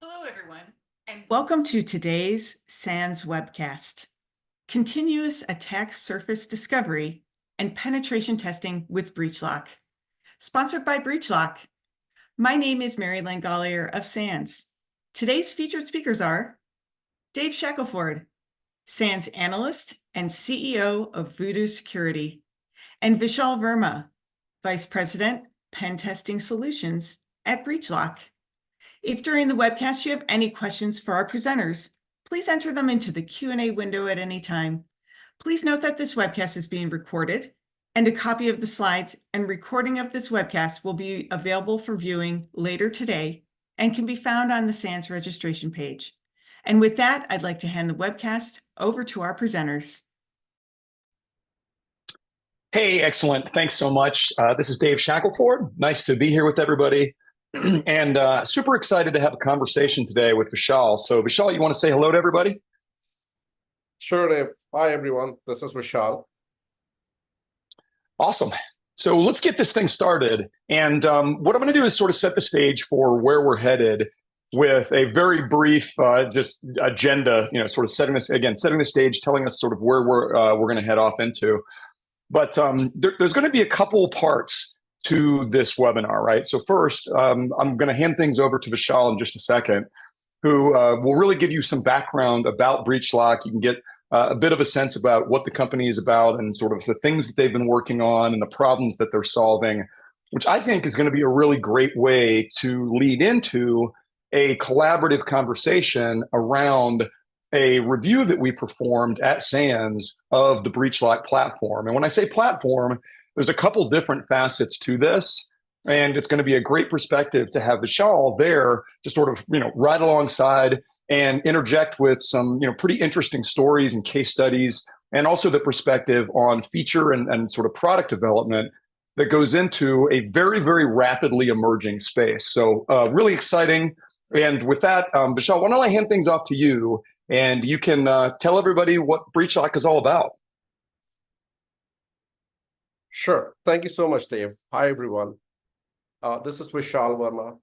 Hello, everyone, and welcome to today's SANS webcast, Continuous Attack Surface Discovery and Penetration Testing with BreachLock, sponsored by BreachLock. My name is Mary Langolier of SANS. Today's featured speakers are Dave Shackelford, SANS analyst and CEO of Voodoo Security, and Vishal Verma, Vice President, Pen Testing Solutions at BreachLock. If during the webcast you have any questions for our presenters, please enter them into the Q&A window at any time. Please note that this webcast is being recorded, and a copy of the slides and recording of this webcast will be available for viewing later today and can be found on the SANS registration page. And with that, I'd like to hand the webcast over to our presenters. Hey, excellent. Thanks so much. This is Dave Shackelford. Nice to be here with everybody. And super excited to have a conversation today with Vishal. So Vishal, you want to say hello to everybody? Sure, Dave. Hi, everyone. This is Vishal. Awesome. So let's get this thing started. And what I'm going to do is sort of set the stage for where we're headed with a very brief just agenda, sort of setting the stage, telling us sort of where we're going to head off into. But there's going to be a couple parts to this webinar, right? So first, I'm going to hand things over to Vishal in just a second, who will really give you some background about BreachLock. You can get a bit of a sense about what the company is about and sort of the things that they've been working on and the problems that they're solving, which I think is going to be a really great way to lead into a collaborative conversation around a review that we performed at SANS of the BreachLock platform. And when I say platform, there's a couple different facets to this, and it's going to be a great perspective to have Vishal there to sort of, right alongside and interject with some, pretty interesting stories and case studies, and also the perspective on feature and sort of product development that goes into a very, very rapidly emerging space. So really exciting. And with that, Vishal, why don't I hand things off to you, and you can tell everybody what BreachLock is all about. Sure. Thank you so much, Dave. Hi, everyone. This is Vishal Verma,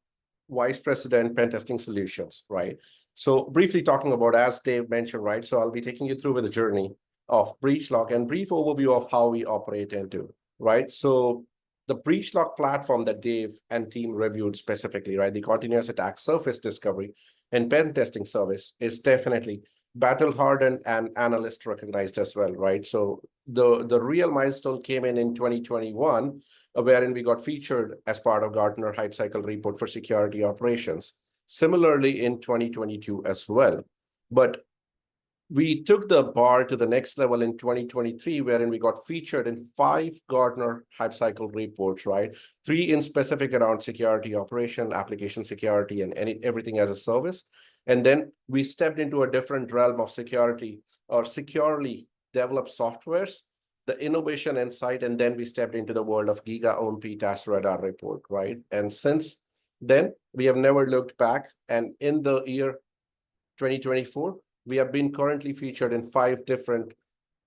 Vice President, Pen Testing Solutions, right? So briefly talking about, as Dave mentioned, right? So I'll be taking you through with the journey of BreachLock and brief overview of how we operate into, right? So the BreachLock platform that Dave and team reviewed specifically, right? The continuous attack surface discovery and pen testing service is definitely battle hardened and analyst recognized as well, right? So the real milestone came in 2021, wherein we got featured as part of Gartner Hype Cycle report for security operations. Similarly in 2022 as well. But we took the bar to the next level in 2023, wherein we got featured in 5 Gartner Hype Cycle reports, right? 3 in specific around security operation, application security, and everything as a service. And then we stepped into a different realm of security or securely developed softwares, the innovation insight, and then we stepped into the world of Giga-owned PTAS radar report, right? And since then, we have never looked back. And in the year 2024, we have been currently featured in 5 different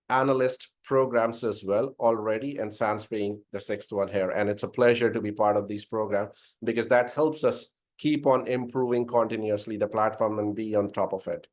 analyst programs as well already, and SANS being the 6th one here. And it's a pleasure to be part of these programs because that helps us keep on improving continuously the platform and be on top of it.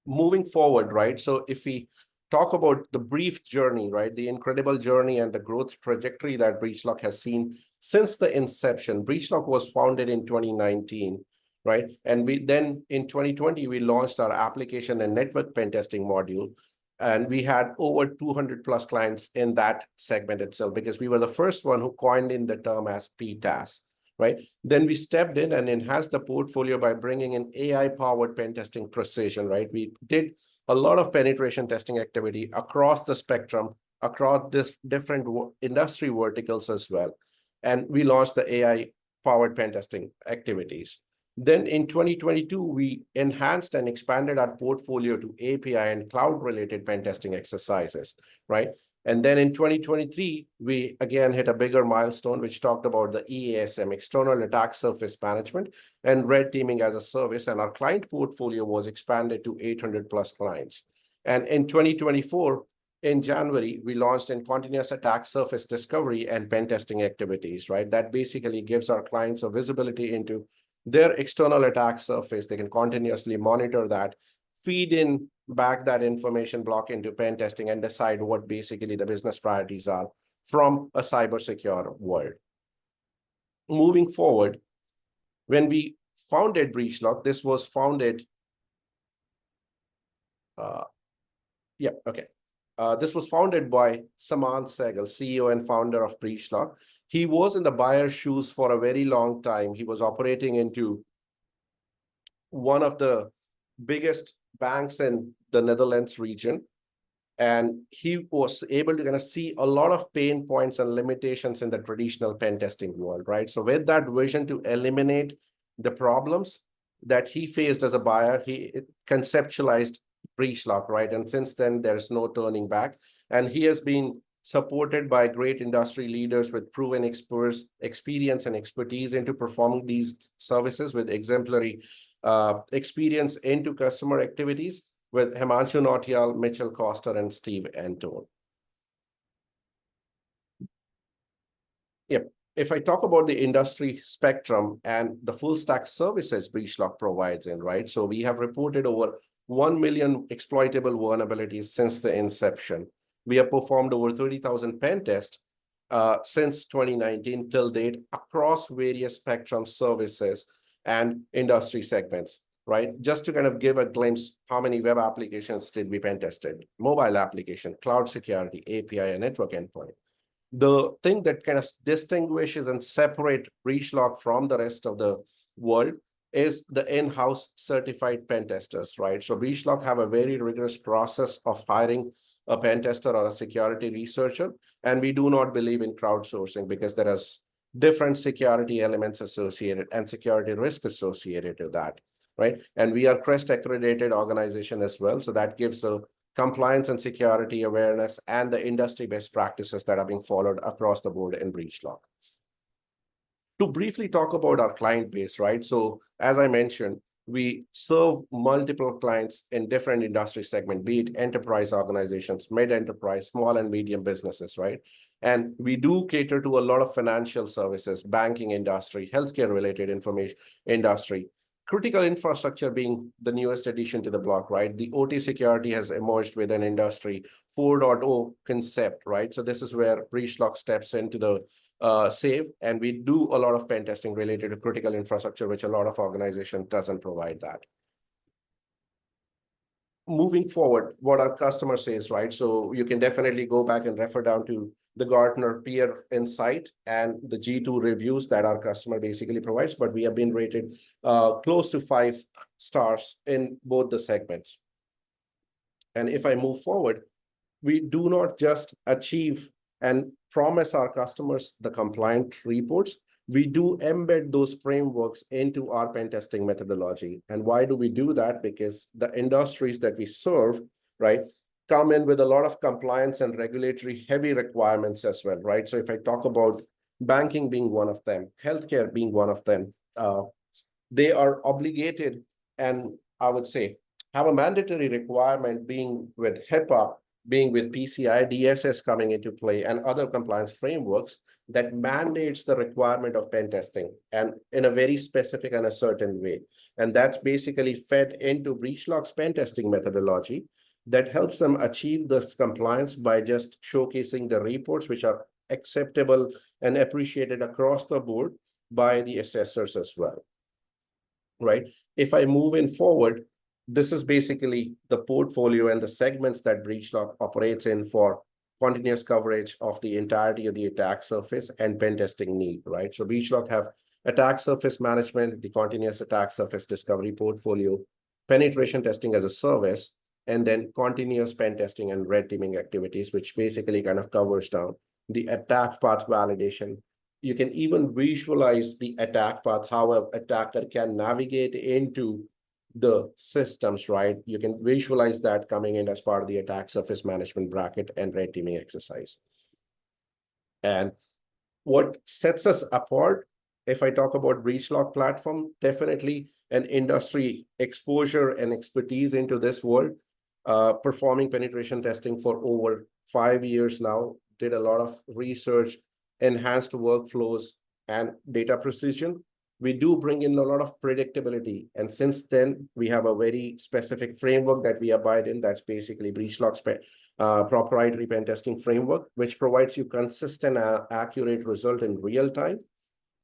Moving forward, right? So if we talk about the brief journey, right? The incredible journey and the growth trajectory that BreachLock has seen since the inception. BreachLock was founded in 2019, right? And we then in 2020, we launched our application and network pen testing module. And we had over 200 plus clients in that segment itself because we were the first one who coined in the term as PTAS. Right? Then we stepped in and enhanced the portfolio by bringing in AI-powered pen testing precision, right? We did a lot of penetration testing activity across the spectrum, across different industry verticals as well. And we launched the AI-powered pen testing activities. Then in 2022, we enhanced and expanded our portfolio to API and cloud-related pen testing exercises, right? And then in 2023, we again hit a bigger milestone, which talked about the EASM, External Attack Surface Management, and red teaming as a service. And our client portfolio was expanded to 800 plus clients. And in 2024, in January, we launched in continuous attack surface discovery and pen testing activities, right? That basically gives our clients a visibility into their external attack surface. They can continuously monitor that, feed in back that information block into pen testing, and decide what basically the business priorities are from a cyber secure world. Moving forward, when we founded BreachLock, this was founded. This was founded by SANS, CEO and founder of BreachLock. He was in the buyer's shoes for a very long time. He was operating into one of the biggest banks in the Netherlands region. And he was able to kind of see a lot of pain points and limitations in the traditional pen testing world, right? So with that vision to eliminate the problems that he faced as a buyer, he conceptualized BreachLock, right? And since then, there's no turning back. And he has been supported by great industry leaders with proven experience and expertise into performing these services with exemplary experience into customer activities, with Himanshu Nautiyal, Mitchell Coster, and Steve Antone. Yep. If I talk about the industry spectrum and the full stack services BreachLock provides in, right? So we have reported over 1 million exploitable vulnerabilities since the inception. We have performed over 30,000 pen tests since 2019 till date across various spectrum services and industry segments, right? Just to kind of give a glimpse, how many web applications did we pen tested? Mobile application, cloud security, API, and network endpoint. The thing that kind of distinguishes and separate BreachLock from the rest of the world is the in-house certified pen testers, right? So BreachLock have a very rigorous process of hiring a pen tester or a security researcher, and we do not believe in crowdsourcing because there is different security elements associated and security risk associated to that, right? And we are CREST accredited organization as well, so that gives a compliance and security awareness and the industry best practices that are being followed across the board in BreachLock. To briefly talk about our client base, right? So as I mentioned, we serve multiple clients in different industry segments, be it enterprise organizations, mid-enterprise, small and medium businesses, right? And we do cater to a lot of financial services, banking industry, healthcare-related information industry, critical infrastructure being the newest addition to the block, right? The OT security has emerged with an industry 4.0 concept, right? So this is where BreachLock steps into the save, and we do a lot of pen testing related to critical infrastructure, which a lot of organization doesn't provide that. Moving forward, what our customer says, right? So you can definitely go back and refer down to the Gartner Peer Insight and the G2 reviews that our customer basically provides, but we have been rated close to 5 stars in both the segments. And if I move forward, we do not just achieve and promise our customers the compliant reports, we do embed those frameworks into our pen testing methodology. And why do we do that? Because the industries that we serve, right, come in with a lot of compliance and regulatory heavy requirements as well, right? So if I talk about banking being one of them, healthcare being one of them, they are obligated and I would say have a mandatory requirement being with HIPAA, being with PCI DSS coming into play and other compliance frameworks that mandates the requirement of pen testing and in a very specific and a certain way. And that's basically fed into BreachLock's pen testing methodology that helps them achieve this compliance by just showcasing the reports which are acceptable and appreciated across the board by the assessors as well, right? If I move in forward, this is basically the portfolio and the segments that BreachLock operates in for continuous coverage of the entirety of the attack surface and pen testing need, right? So BreachLock have attack surface management, the continuous attack surface discovery portfolio, penetration testing as a service, and then continuous pen testing and red teaming activities, which basically kind of covers down the attack path validation. You can even visualize the attack path, how an attacker can navigate into the systems, right? You can visualize that coming in as part of the attack surface management bracket and red teaming exercise. And what sets us apart, if I talk about BreachLock platform, definitely an industry exposure and expertise into this world, performing penetration testing for over 5 years now, did a lot of research, enhanced workflows and data precision. we do bring in a lot of predictability. And since then, we have a very specific framework that we abide in. That's basically BreachLock's proprietary pen testing framework, which provides you consistent, accurate result in real time.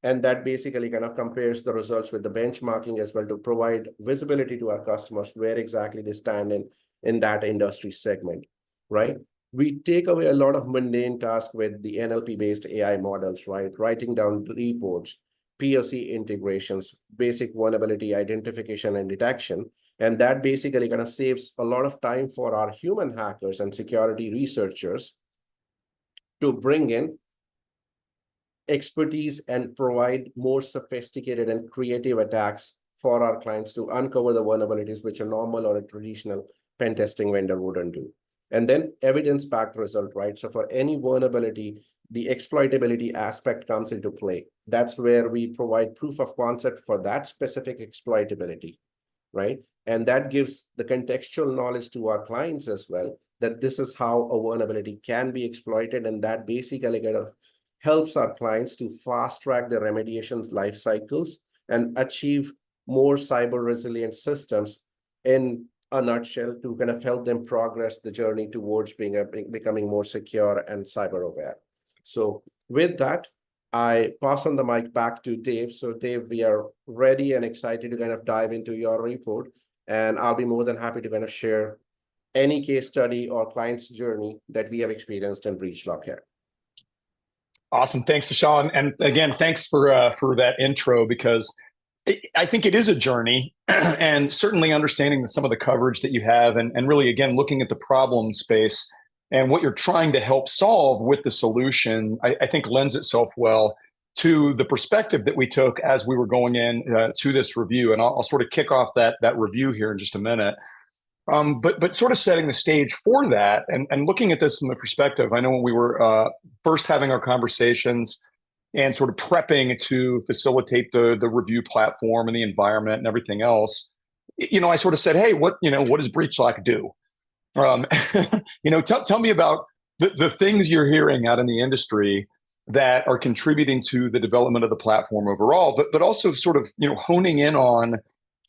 And that basically kind of compares the results with the benchmarking as well to provide visibility to our customers where exactly they stand in that industry segment, right? We take away a lot of mundane tasks with the NLP-based AI models, right? Writing down reports, POC integrations, basic vulnerability identification and detection. And that basically kind of saves a lot of time for our human hackers and security researchers to bring in expertise and provide more sophisticated and creative attacks for our clients to uncover the vulnerabilities which a normal or a traditional pen testing vendor wouldn't do. And then evidence-backed result, right? So for any vulnerability, the exploitability aspect comes into play. That's where we provide proof of concept for that specific exploitability, right? And that gives the contextual knowledge to our clients as well, that this is how a vulnerability can be exploited. And that basically kind of helps our clients to fast track their remediation life cycles and achieve more cyber resilient systems in a nutshell to kind of help them progress the journey towards becoming more secure and cyber aware. So with that, I pass on the mic back to Dave. So Dave, we are ready and excited to kind of dive into your report, and I'll be more than happy to kind of share any case study or client's journey that we have experienced in BreachLock here. Awesome. Thanks, Vishal. And again, thanks for that intro, because I think it is a journey, and certainly understanding some of the coverage that you have and really, again, looking at the problem space and what you're trying to help solve with the solution, I think lends itself well to the perspective that we took as we were going in to this review. And I'll sort of kick off that review here in just a minute. But sort of setting the stage for that and looking at this from the perspective, I know when we were first having our conversations and sort of prepping to facilitate the review platform and the environment and everything else, I sort of said, hey, what does BreachLock do? Tell me about the things you're hearing out in the industry that are contributing to the development of the platform overall, but also sort of, honing in on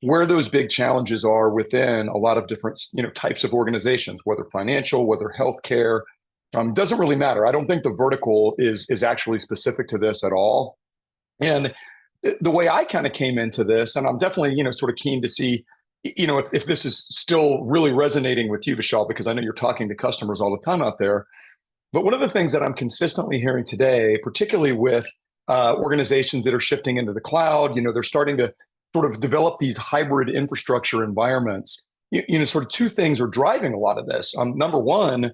where those big challenges are within a lot of different, types of organizations, whether financial, whether healthcare, doesn't really matter. I don't think the vertical is actually specific to this at all. And the way I kind of came into this, and I'm definitely, sort of keen to see, if this is still really resonating with you, Vishal, because I know you're talking to customers all the time out there. But one of the things that I'm consistently hearing today, particularly with organizations that are shifting into the cloud, they're starting to sort of develop these hybrid infrastructure environments. Sort of two things are driving a lot of this. Number one,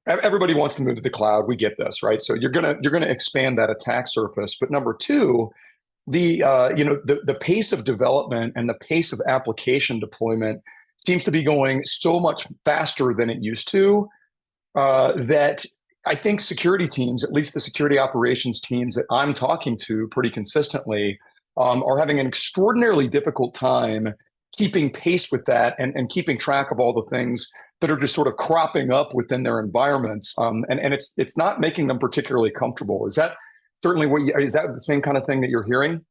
everybody wants to move to the cloud. We get this, right? So you're gonna expand that attack surface. But number two, the pace of development and the pace of application deployment seems to be going so much faster than it used to, that I think security teams, at least the security operations teams that I'm talking to pretty consistently, are having an extraordinarily difficult time keeping pace with that and keeping track of all the things that are just sort of cropping up within their environments. And it's not making them particularly comfortable. Is that certainly is that the same kind of thing that you're hearing?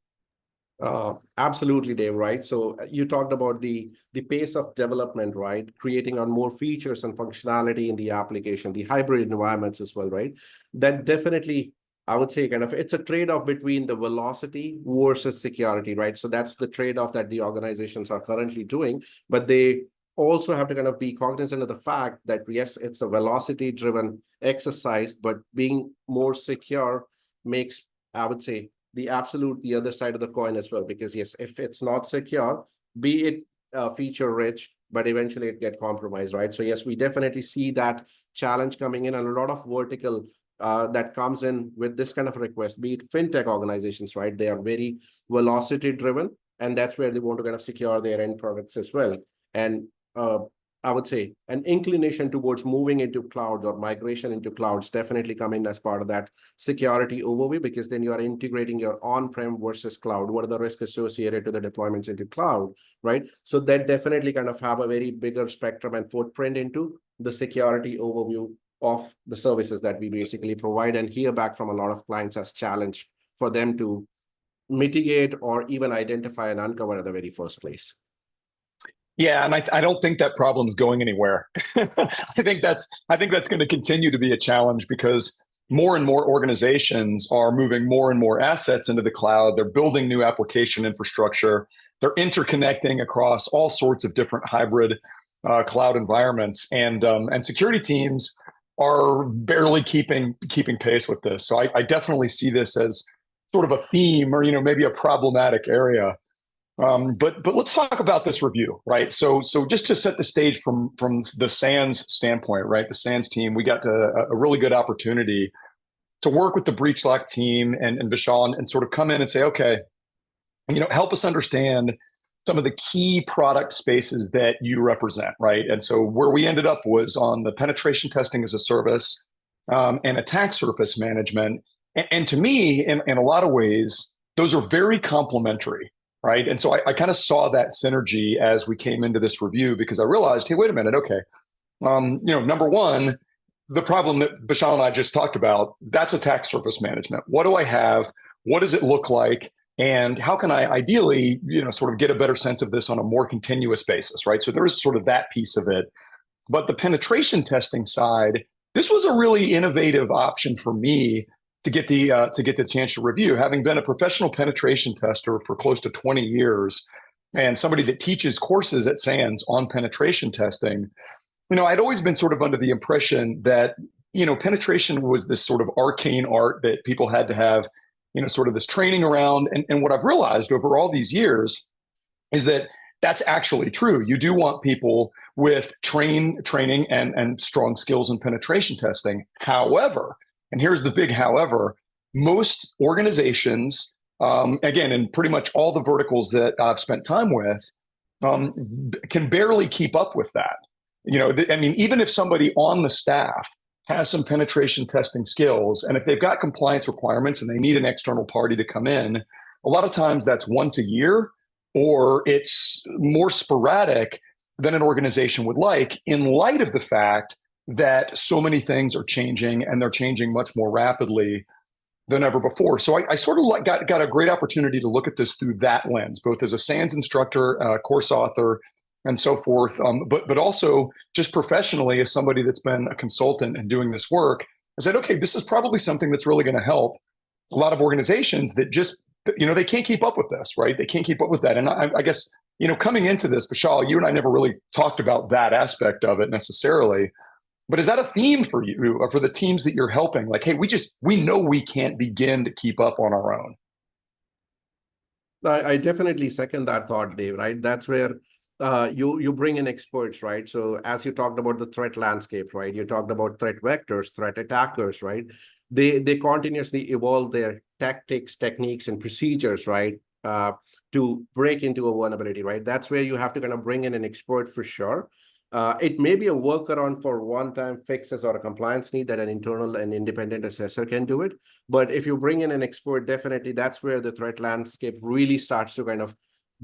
Absolutely, Dave, right? So you talked about the pace of development, right? Creating on more features and functionality in the application, the hybrid environments as well, right? That definitely, I would say, kind of, it's a trade-off between the velocity versus security, right? So that's the trade-off that the organizations are currently doing, but they also have to kind of be cognizant of the fact that, yes, it's a velocity-driven exercise, but being more secure makes, I would say, the other side of the coin as well, because yes, if it's not secure, be it feature rich, but eventually it get compromised, right? So yes, we definitely see that challenge coming in, and a lot of vertical that comes in with this kind of request, be it fintech organizations, right? They are very velocity driven, and that's where they want to kind of secure their end products as well. And I would say an inclination towards moving into cloud or migration into clouds definitely come in as part of that security overview, because then you are integrating your on-prem versus cloud. What are the risks associated to the deployments into cloud, right? So that definitely kind of have a very bigger spectrum and footprint into the security overview of the services that we basically provide, and hear back from a lot of clients as challenge for them to mitigate or even identify and uncover in the very first place. Yeah, and I don't think that problem's going anywhere. I think that's going to continue to be a challenge because more and more organizations are moving more and more assets into the cloud. They're building new application infrastructure. They're interconnecting across all sorts of different hybrid cloud environments, and security teams are barely keeping pace with this. So I definitely see this as sort of a theme, or maybe a problematic area. But let's talk about this review, right? So just to set the stage from the SANS standpoint, right? The SANS team, we got a really good opportunity to work with the BreachLock team and Vishal and sort of come in and say, okay, help us understand some of the key product spaces that you represent, right? And so where we ended up was on the penetration testing as a service and attack surface management. And to me, in a lot of ways, those are very complementary. Right. And so I kind of saw that synergy as we came into this review, because I realized, hey, wait a minute. Okay. Number one, the problem that Vishal and I just talked about, that's attack surface management. What do I have? What does it look like? And how can I ideally, sort of get a better sense of this on a more continuous basis? Right. So there is sort of that piece of it. But the penetration testing side, this was a really innovative option for me to get the chance to review, having been a professional penetration tester for close to 20 years and somebody that teaches courses at SANS on penetration testing. I'd always been sort of under the impression that, penetration was this sort of arcane art that people had to have, sort of this training around. And what I've realized over all these years is that that's actually true. You do want people with training and strong skills in penetration testing. However, and here's the big however, most organizations, again, in pretty much all the verticals that I've spent time with, can barely keep up with that. Even if somebody on the staff has some penetration testing skills, and if they've got compliance requirements and they need an external party to come in, a lot of times that's once a year, or it's more sporadic than an organization would like, in light of the fact that so many things are changing, and they're changing much more rapidly than ever before. So I sort of got a great opportunity to look at this through that lens, both as a SANS instructor, course author, and so forth, but also just professionally as somebody that's been a consultant and doing this work. I said, okay, this is probably something that's really going to help a lot of organizations that just, they can't keep up with this, right? They can't keep up with that. And I guess, coming into this, Vishal, you and I never really talked about that aspect of it necessarily. But is that a theme for you or for the teams that you're helping? Like, hey, we know we can't begin to keep up on our own. I definitely second that thought, Dave, right? That's where you bring in experts, right? So as you talked about the threat landscape, right? You talked about threat vectors, threat attackers, right? They continuously evolve their tactics, techniques, and procedures, right? To break into a vulnerability, right? That's where you have to kind of bring in an expert for sure. It may be a workaround for one-time fixes or a compliance need that an internal and independent assessor can do it. But if you bring in an expert, definitely that's where the threat landscape really starts to kind of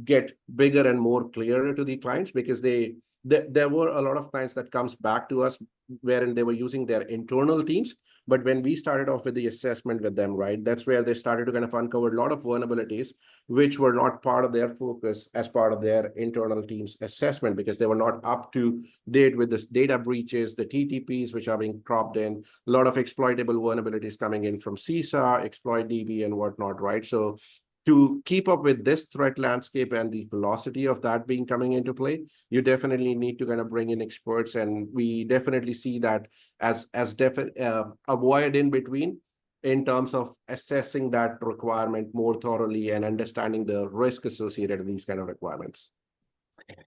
get bigger and more clearer to the clients, because there were a lot of clients that comes back to us wherein they were using their internal teams. But when we started off with the assessment with them, right, that's where they started to kind of uncover a lot of vulnerabilities, which were not part of their focus as part of their internal team's assessment, because they were not up to date with this data breaches, the TTPs, which are being cropped in, a lot of exploitable vulnerabilities coming in from CISA, exploit DB, and whatnot, right? So to keep up with this threat landscape and the velocity of that being coming into play, you definitely need to kind of bring in experts. And we definitely see that as a void in between in terms of assessing that requirement more thoroughly and understanding the risk associated with these kind of requirements.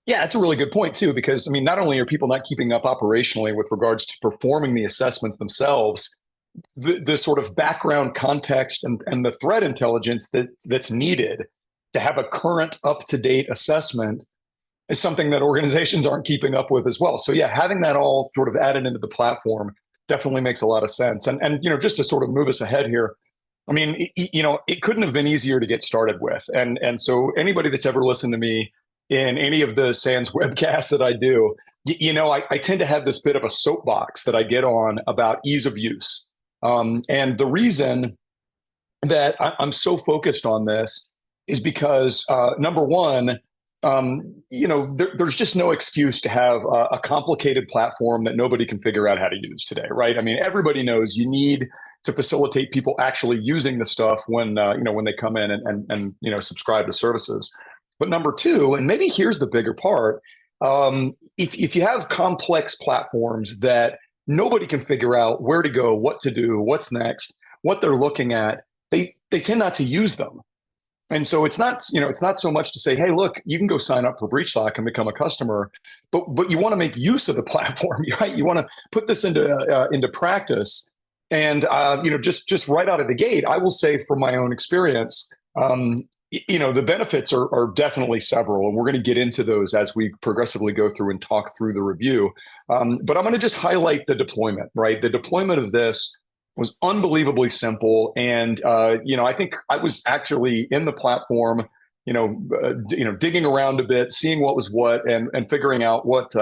Yeah, that's a really good point too, because not only are people not keeping up operationally with regards to performing the assessments themselves, the sort of background context and the threat intelligence that's needed to have a current, up-to-date assessment is something that organizations aren't keeping up with as well. So yeah, having that all sort of added into the platform definitely makes a lot of sense. And just to sort of move us ahead here, it couldn't have been easier to get started with. And so anybody that's ever listened to me in any of the SANS webcasts that I do, I tend to have this bit of a soapbox that I get on about ease of use. And the reason that I'm so focused on this is because number one, there's just no excuse to have a complicated platform that nobody can figure out how to use today, right? I mean, everybody knows you need to facilitate people actually using the stuff when when they come in and subscribe to services. But number two, and maybe here's the bigger part, if you have complex platforms that nobody can figure out where to go, what to do, what's next, what they're looking at, they tend not to use them. And so it's not so much to say, hey, look, you can go sign up for BreachLock and become a customer, but you want to make use of the platform, right? You want to put this into practice, and just right out of the gate, I will say from my own experience, the benefits are definitely several, and we're going to get into those as we progressively go through and talk through the review. But I'm going to just highlight the deployment, right? The deployment of this was unbelievably simple. And, I think I was actually in the platform, digging around a bit, seeing what was what, and figuring out what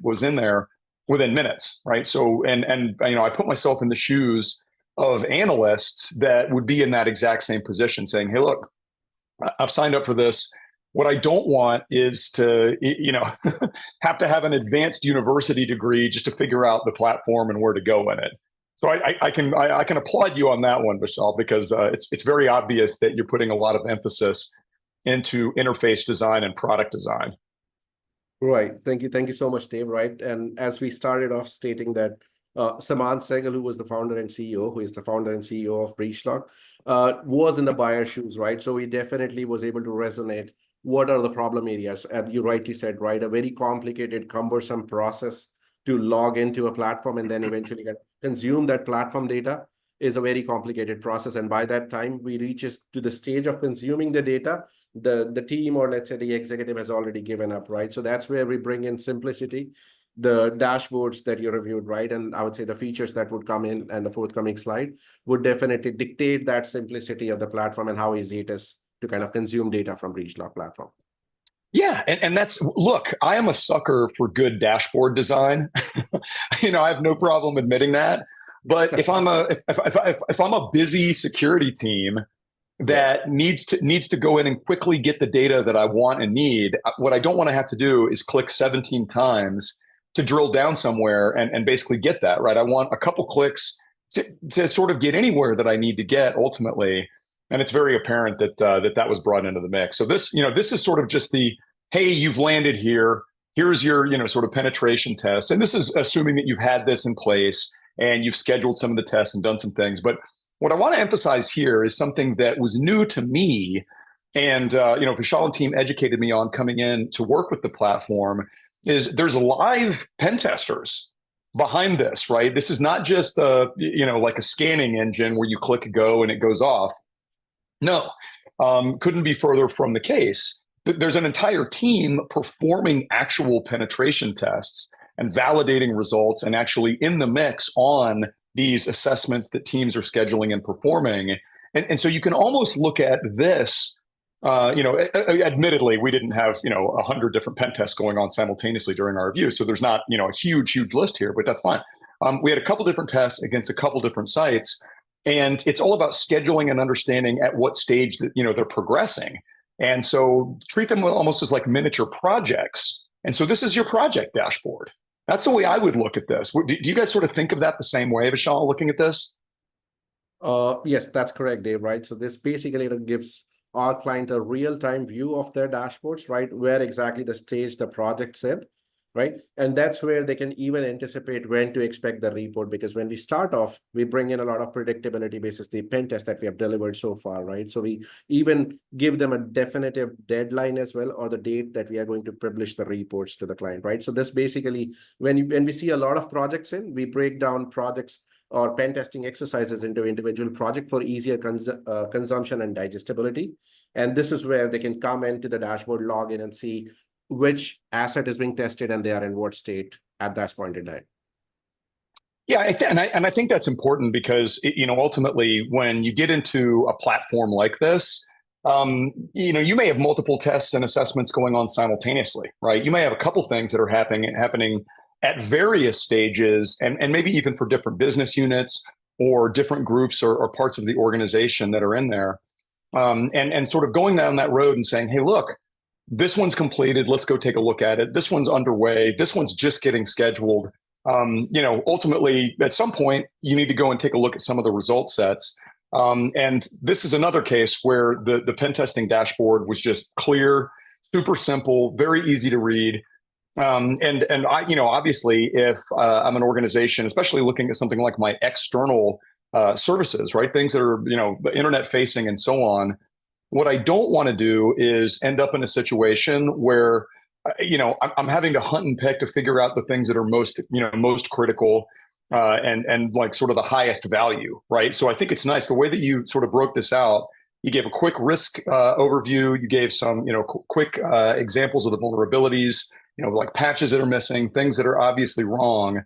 was in there within minutes, right? So, and I put myself in the shoes of analysts that would be in that exact same position, saying, hey, look, I've signed up for this. What I don't want is to, have to have an advanced university degree just to figure out the platform and where to go in it. So I can applaud you on that one, Vishal, because it's very obvious that you're putting a lot of emphasis into interface design and product design. Right. Thank you so much, Dave. Right. And as we started off stating that SANS, who was the founder and CEO, who is the founder and CEO of BreachLock, was in the buyer's shoes, right? So he definitely was able to resonate. What are the problem areas? And you rightly said, right, a very complicated, cumbersome process to log into a platform and then eventually consume that platform data is a very complicated process. And by that time we reaches to the stage of consuming the data, the team, or let's say the executive, has already given up, right? So that's where we bring in simplicity, the dashboards that you reviewed, right? And I would say the features that would come in and the forthcoming slide would definitely dictate that simplicity of the platform and how easy it is to kind of consume data from BreachLock platform. Yeah, and that's, look, I am a sucker for good dashboard design. I have no problem admitting that. But if I'm a busy security team that needs to go in and quickly get the data that I want and need, what I don't want to have to do is click 17 times to drill down somewhere and basically get that, right? I want a couple clicks to sort of get anywhere that I need to get ultimately. And it's very apparent that that was brought into the mix. So this is sort of just the, hey, you've landed here. Here's your, sort of penetration test. And this is assuming that you've had this in place and you've scheduled some of the tests and done some things. But what I want to emphasize here is something that was new to me. And, Vishal and team educated me on coming in to work with the platform, is there's live pen testers behind this, right? This is not just like a scanning engine where you click go and it goes off. No, couldn't be further from the case. There's an entire team performing actual penetration tests and validating results and actually in the mix on these assessments that teams are scheduling and performing. And so you can almost look at this, admittedly, we didn't have, 100 different pen tests going on simultaneously during our review. So there's not, a huge list here, but that's fine. We had a couple different tests against a couple different sites. And it's all about scheduling and understanding at what stage that, they're progressing. And so treat them almost as like miniature projects. And so this is your project dashboard. That's the way I would look at this. Do you guys sort of think of that the same way, Vishal, looking at this? Yes, that's correct, Dave, right? So this basically gives our client a real-time view of their dashboards, right? Where exactly the stage the project's in, right? And that's where they can even anticipate when to expect the report, because when we start off, we bring in a lot of predictability basis, the pen test that we have delivered so far, right? So we even give them a definitive deadline as well, or the date that we are going to publish the reports to the client, right? So this basically, when we see a lot of projects in, we break down projects or pen testing exercises into individual project for easier consumption and digestibility. And this is where they can come into the dashboard, log in and see which asset is being tested and they are in what state at that point in time. Yeah, and I think that's important because ultimately when you get into a platform like this, you may have multiple tests and assessments going on simultaneously, right? You may have a couple things that are happening at various stages, and maybe even for different business units or different groups or parts of the organization that are in there. and sort of going down that road and saying, hey, look, this one's completed. Let's go take a look at it. This one's underway. This one's just getting scheduled. Ultimately, at some point, you need to go and take a look at some of the result sets. And this is another case where the pen testing dashboard was just clear, super simple, very easy to read. And I, obviously, if I'm an organization, especially looking at something like my external services, right, things that are internet facing and so on, what I don't want to do is end up in a situation where I'm having to hunt and peck to figure out the things that are most critical and like sort of the highest value, right? So I think it's nice the way that you sort of broke this out. You gave a quick risk overview. You gave some quick examples of the vulnerabilities, like patches that are missing, things that are obviously wrong.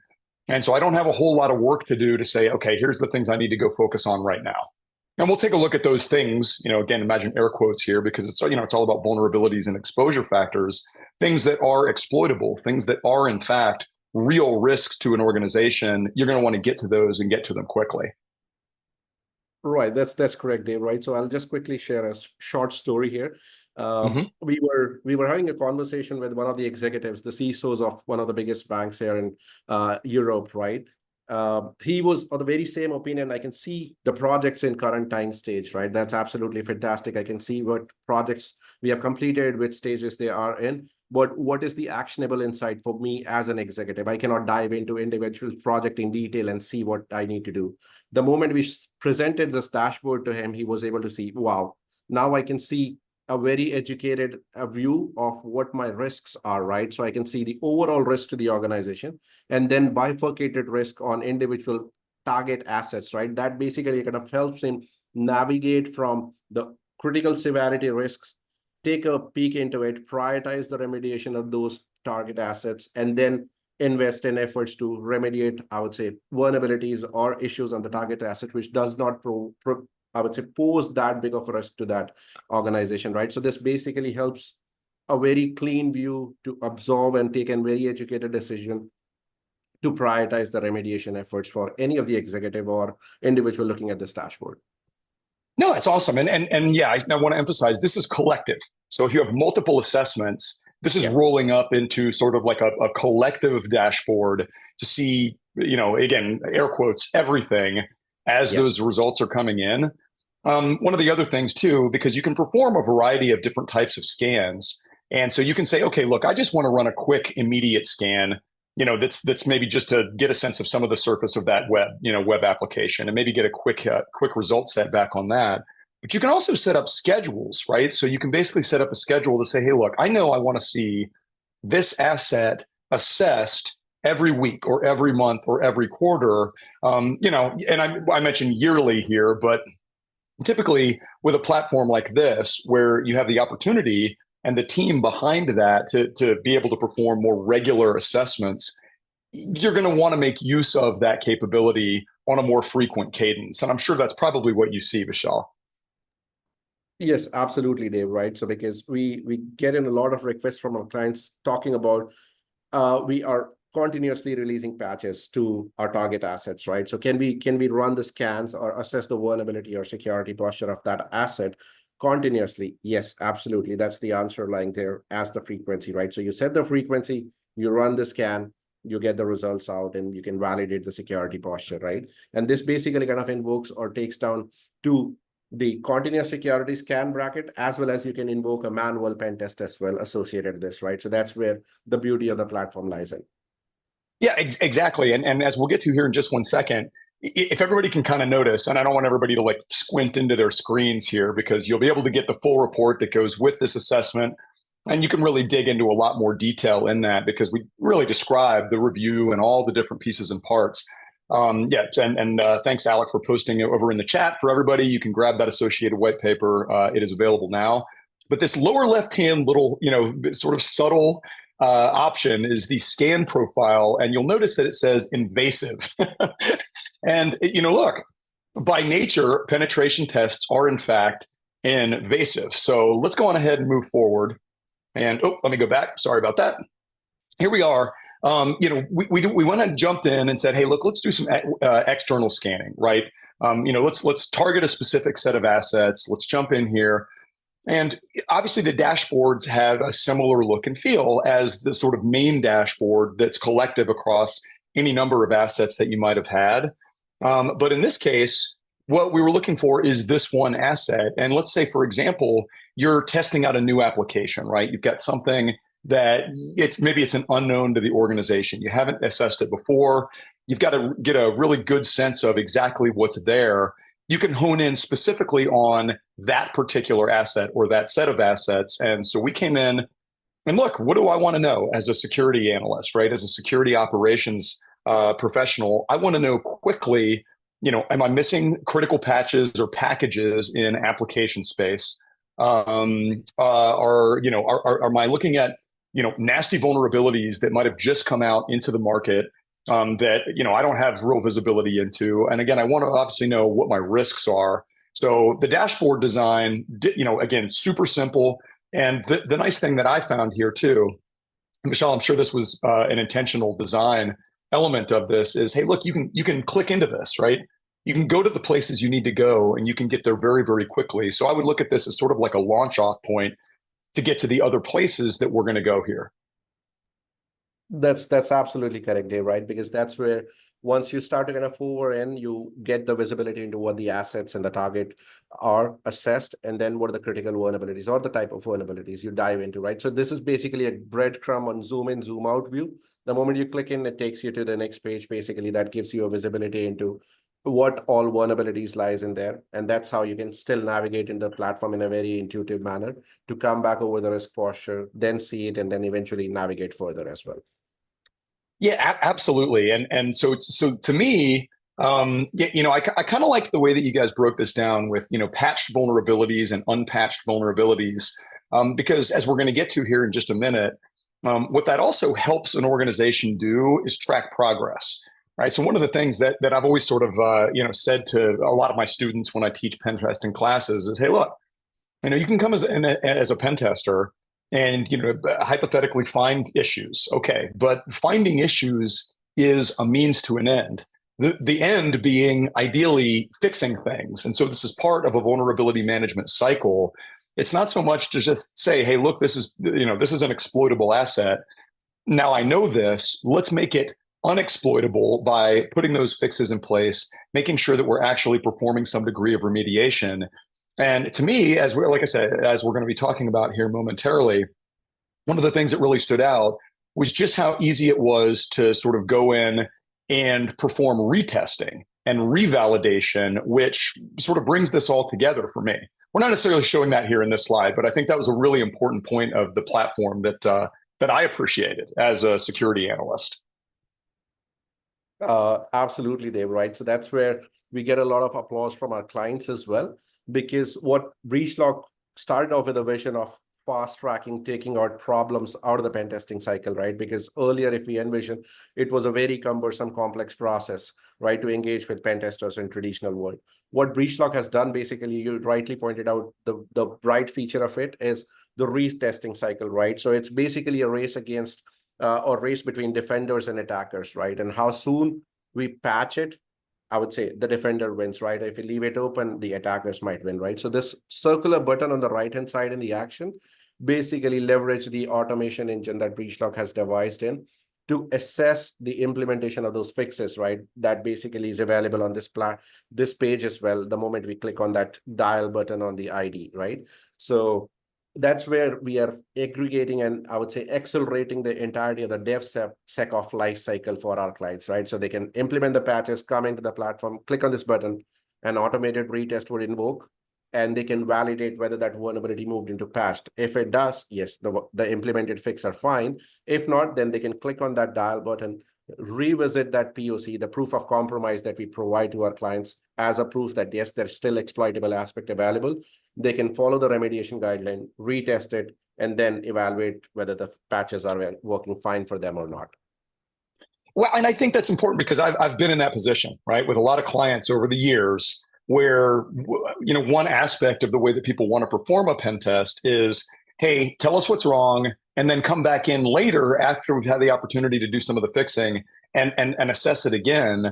And so I don't have a whole lot of work to do to say, okay, here's the things I need to go focus on right now. And we'll take a look at those things, again, imagine air quotes here, because it's all about vulnerabilities and exposure factors, things that are exploitable, things that are in fact real risks to an organization. You're going to want to get to those and get to them quickly. Right, that's correct, Dave. Right, so I'll just quickly share a short story here. We were having a conversation with one of the executives, the CISOs of one of the biggest banks here in Europe, right? He was of the very same opinion. I can see the projects in current time stage, right? That's absolutely fantastic. I can see what projects we have completed, which stages they are in. But what is the actionable insight for me as an executive? I cannot dive into individual project in detail and see what I need to do. The moment we presented this dashboard to him, he was able to see, wow, now I can see a very educated view of what my risks are, right? So I can see the overall risk to the organization and then bifurcated risk on individual target assets, right? That basically kind of helps him navigate from the critical severity risks, take a peek into it, prioritize the remediation of those target assets, and then invest in efforts to remediate, I would say, vulnerabilities or issues on the target asset, which does not I would say pose that big of a risk to that organization, right? So this basically helps a very clean view to absorb and take a very educated decision to prioritize the remediation efforts for any of the executive or individual looking at this dashboard. No, that's awesome. And yeah, I want to emphasize this is collective. So if you have multiple assessments, this is rolling up into sort of like a collective dashboard to see, again, air quotes, everything as those results are coming in. One of the other things too, because you can perform a variety of different types of scans. And so you can say, okay, look, I just want to run a quick immediate scan, that's maybe just to get a sense of some of the surface of that web application and maybe get a quick result set back on that. But you can also set up schedules, right? So you can basically set up a schedule to say, hey, look, I know I want to see this asset assessed every week or every month or every quarter. And I mentioned yearly here, but typically with a platform like this, where you have the opportunity and the team behind that to be able to perform more regular assessments, you're going to want to make use of that capability on a more frequent cadence. And I'm sure that's probably what you see, Vishal. Yes, absolutely, Dave, right? So because we get in a lot of requests from our clients talking about we are continuously releasing patches to our target assets, right? So can we run the scans or assess the vulnerability or security posture of that asset continuously? Yes, absolutely. That's the answer lying there as the frequency, right? So you set the frequency, you run the scan, you get the results out, and you can validate the security posture, right? And this basically kind of invokes or takes down to the continuous security scan bracket, as well as you can invoke a manual pen test as well associated with this, right? So that's where the beauty of the platform lies in. Yeah, exactly. And as we'll get to here in just one second, if everybody can kind of notice, and I don't want everybody to like squint into their screens here, because you'll be able to get the full report that goes with this assessment. And you can really dig into a lot more detail in that, because we really describe the review and all the different pieces and parts. Thanks, Alec, for posting it over in the chat for everybody. You can grab that associated white paper. It is available now. But this lower left-hand little, sort of subtle option is the scan profile. And you'll notice that it says invasive. And, look, by nature, penetration tests are, in fact, invasive. So let's go on ahead and move forward. And, let me go back. Sorry about that. Here we are. We went and jumped in and said, hey, look, let's do some external scanning, right? Let's target a specific set of assets. Let's jump in here. And obviously the dashboards have a similar look and feel as the sort of main dashboard that's collective across any number of assets that you might have had. But in this case, what we were looking for is this one asset. And let's say, for example, you're testing out a new application, right? You've got something that maybe it's an unknown to the organization. You haven't assessed it before. You've got to get a really good sense of exactly what's there. You can hone in specifically on that particular asset or that set of assets. And so we came in and look, what do I want to know as a security analyst, right? As a security operations professional, I want to know quickly, am I missing critical patches or packages in application space? Am I looking at, nasty vulnerabilities that might have just come out into the market that, I don't have real visibility into? And again, I want to obviously know what my risks are. So the dashboard design, again, super simple. And the nice thing that I found here too, Michelle, I'm sure this was an intentional design element of this is, hey, look, you can click into this, right? You can go to the places you need to go and you can get there very, very quickly. So I would look at this as sort of like a launch off point to get to the other places that we're going to go here. That's absolutely correct, Dave, right? Because that's where once you start to kind of hover in, you get the visibility into what the assets and the target are assessed, and then what are the critical vulnerabilities or the type of vulnerabilities you dive into, right? So this is basically a breadcrumb on zoom in, zoom out view. The moment you click in, it takes you to the next page. Basically, that gives you a visibility into what all vulnerabilities lies in there. And that's how you can still navigate in the platform in a very intuitive manner to come back over the risk posture, then see it, and then eventually navigate further as well. Yeah, absolutely. And so to me, I kind of like the way that you guys broke this down with, patched vulnerabilities and unpatched vulnerabilities, because as we're going to get to here in just a minute, what that also helps an organization do is track progress, right? So one of the things that I've always sort of, said to a lot of my students when I teach pen testing classes is, hey, look, you can come as a pen tester and hypothetically find issues. Okay, but finding issues is a means to an end. The end being ideally fixing things. And so this is part of a vulnerability management cycle. It's not so much to just say, hey, look, this is an exploitable asset. Now I know this. Let's make it unexploitable by putting those fixes in place, making sure that we're actually performing some degree of remediation. And to me, as we're going to be talking about here momentarily, one of the things that really stood out was just how easy it was to sort of go in and perform retesting and revalidation, which sort of brings this all together for me. We're not necessarily showing that here in this slide, but I think that was a really important point of the platform that I appreciated as a security analyst. Absolutely, Dave, right? So that's where we get a lot of applause from our clients as well, because what BreachLock started off with a vision of fast tracking, taking out problems out of the pen testing cycle, right? Because earlier, if we envision, it was a very cumbersome, complex process, right, to engage with pen testers in traditional world. What BreachLock has done, basically, you rightly pointed out, the bright feature of it is the retesting cycle, right? So it's basically a race against or race between defenders and attackers, right? And how soon we patch it, I would say the defender wins, right? If you leave it open, the attackers might win, right? So this circular button on the right-hand side in the action basically leverage the automation engine that BreachLock has devised in to assess the implementation of those fixes, right? That basically is available on this page as well, the moment we click on that dial button on the ID, right? So that's where we are aggregating and I would say accelerating the entirety of the DevSecOps life cycle for our clients, right? So they can implement the patches, come into the platform, click on this button, an automated retest would invoke, and they can validate whether that vulnerability moved into patched. If it does, yes, the implemented fix are fine. If not, then they can click on that dial button, revisit that POC, the proof of compromise that we provide to our clients as a proof that, yes, there's still exploitable aspect available. They can follow the remediation guideline, retest it, and then evaluate whether the patches are working fine for them or not. Well, and I think that's important because I've been in that position, right, with a lot of clients over the years where, one aspect of the way that people want to perform a pen test is, hey, tell us what's wrong, and then come back in later after we've had the opportunity to do some of the fixing and assess it again.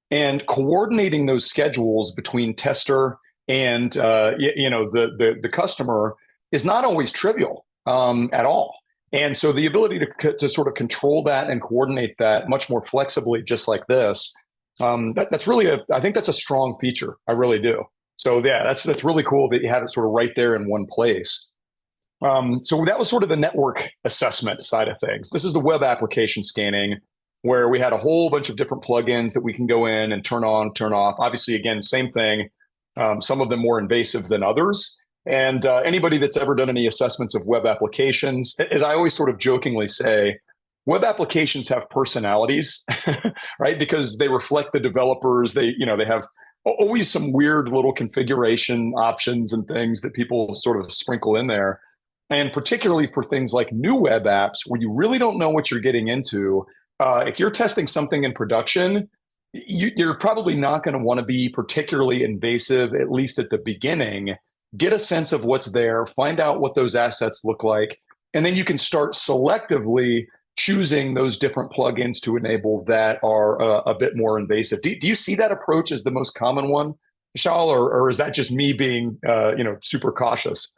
And coordinating those schedules between tester and the customer is not always trivial at all. And so the ability to sort of control that and coordinate that much more flexibly, just like this, that's really I think that's a strong feature. I really do. So yeah, that's really cool that you have it sort of right there in one place. So that was sort of the network assessment side of things. This is the web application scanning, where we had a whole bunch of different plugins that we can go in and turn on, turn off. Obviously, again, same thing. Some of them more invasive than others. And anybody that's ever done any assessments of web applications, as I always sort of jokingly say, web applications have personalities, right? Because they reflect the developers. They have always some weird little configuration options and things that people sort of sprinkle in there. And particularly for things like new web apps, where you really don't know what you're getting into, if you're testing something in production, you're probably not going to want to be particularly invasive, at least at the beginning. Get a sense of what's there, find out what those assets look like, and then you can start selectively choosing those different plugins to enable that are a bit more invasive. Do you see that approach as the most common one, Vishal, or is that just me being super cautious?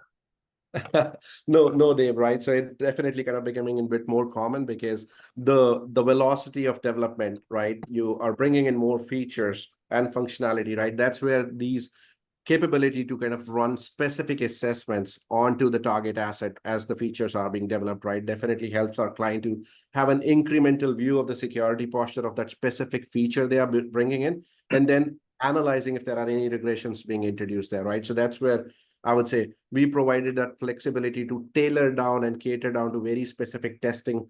No, Dave, right? So it definitely kind of becoming a bit more common because the velocity of development, right? You are bringing in more features and functionality, right? That's where these capability to kind of run specific assessments onto the target asset as the features are being developed, right? Definitely helps our client to have an incremental view of the security posture of that specific feature they are bringing in, and then analyzing if there are any regressions being introduced there, right? So that's where I would say we provided that flexibility to tailor down and cater down to very specific testing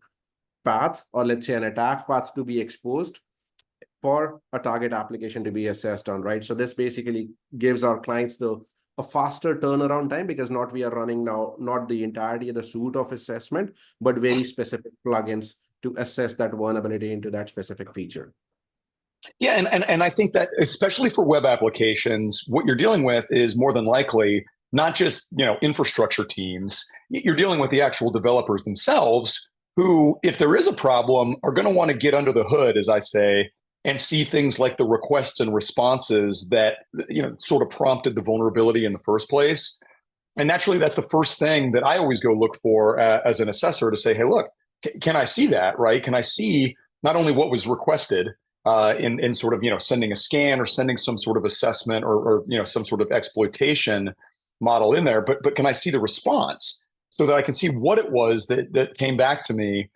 path, or let's say an attack path to be exposed for a target application to be assessed on, right? So this basically gives our clients a faster turnaround time, because not we are running now, not the entirety of the suite of assessment, but very specific plugins to assess that vulnerability into that specific feature. Yeah, and I think that especially for web applications, what you're dealing with is more than likely not just infrastructure teams. You're dealing with the actual developers themselves, who, if there is a problem, are going to want to get under the hood, as I say, and see things like the requests and responses that sort of prompted the vulnerability in the first place. And naturally, that's the first thing that I always go look for as an assessor, to say, hey, look, can I see that, right? Can I see not only what was requested in sort of sending a scan or sending some sort of assessment or some sort of exploitation model in there, but can I see the response so that I can see what it was that came back to me?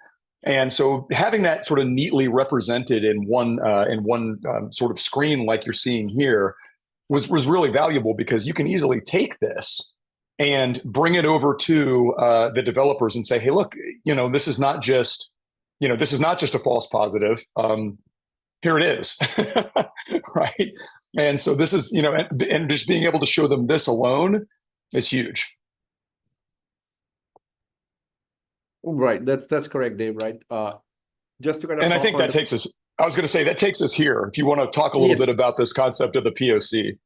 And so having that sort of neatly represented in one sort of screen like you're seeing here was really valuable, because you can easily take this and bring it over to the developers and say, hey, look, this is not just a false positive. Here it is, right? And so this is, and just being able to show them this alone is huge. Right, that's correct, Dave. Right, just to kind of. And I think that takes us. I was going to say that takes us here. If you want to talk a little bit about this concept of the POC.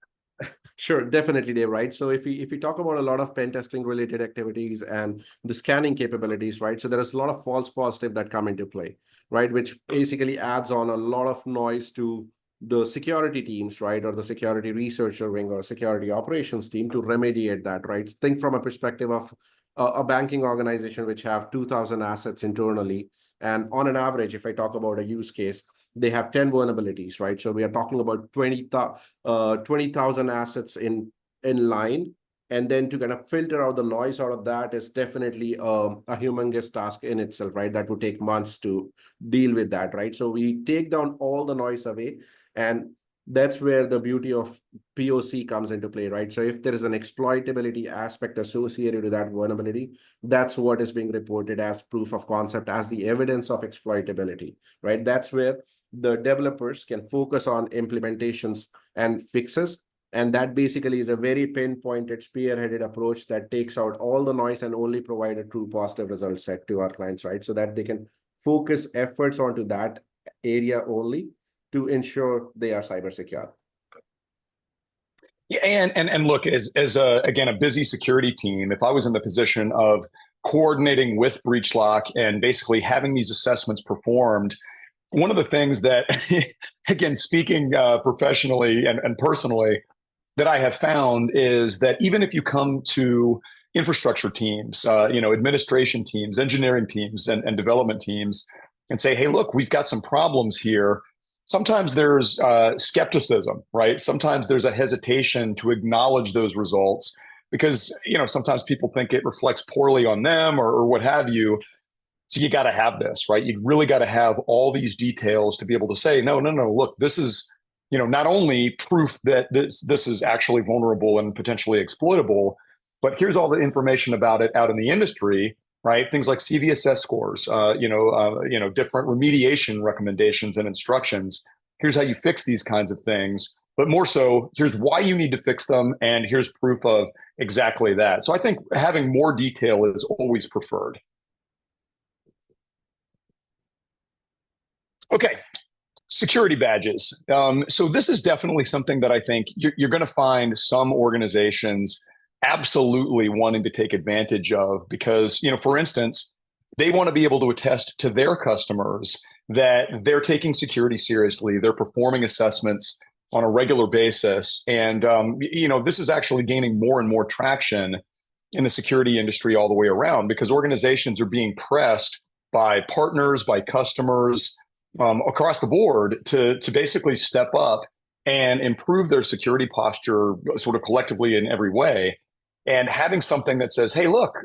Sure, definitely, Dave. Right. So if we talk about a lot of pen testing related activities and the scanning capabilities, right? So there is a lot of false positive that come into play, right? Which basically adds on a lot of noise to the security teams, right? Or the security researcher wing or security operations team to remediate that, right? Think from a perspective of a banking organization which have 2,000 assets internally. And on an average, if I talk about a use case, they have 10 vulnerabilities, right? So we are talking about 20,000 assets in line. And then to kind of filter out the noise out of that is definitely a humongous task in itself, right? That would take months to deal with that, right? So we take down all the noise away, and that's where the beauty of POC comes into play, right? So if there is an exploitability aspect associated with that vulnerability, that's what is being reported as proof of concept, as the evidence of exploitability, right? That's where the developers can focus on implementations and fixes. And that basically is a very pinpointed, spearheaded approach that takes out all the noise and only provide a true positive result set to our clients, right? So that they can focus efforts onto that area only to ensure they are cyber secure. Yeah, and look, as again, a busy security team, if I was in the position of coordinating with BreachLock and basically having these assessments performed, one of the things that again, speaking professionally and personally, that I have found is that even if you come to infrastructure teams, administration teams, engineering teams, and development teams, and say, hey, look, we've got some problems here. Sometimes there's skepticism, right? Sometimes there's a hesitation to acknowledge those results because, sometimes people think it reflects poorly on them or what have you. So you got to have this, right? You really got to have all these details to be able to say, no, look, this is, not only proof that this is actually vulnerable and potentially exploitable, but here's all the information about it out in the industry, right? Things like CVSS scores, different remediation recommendations and instructions. Here's how you fix these kinds of things. But more so, here's why you need to fix them, and here's proof of exactly that. So I think having more detail is always preferred. Okay, security badges. So this is definitely something that I think you're going to find some organizations absolutely wanting to take advantage of because, for instance, they want to be able to attest to their customers that they're taking security seriously, they're performing assessments on a regular basis. And, this is actually gaining more and more traction in the security industry all the way around because organizations are being pressed by partners, by customers, across the board to basically step up and improve their security posture sort of collectively in every way. And having something that says, hey, look,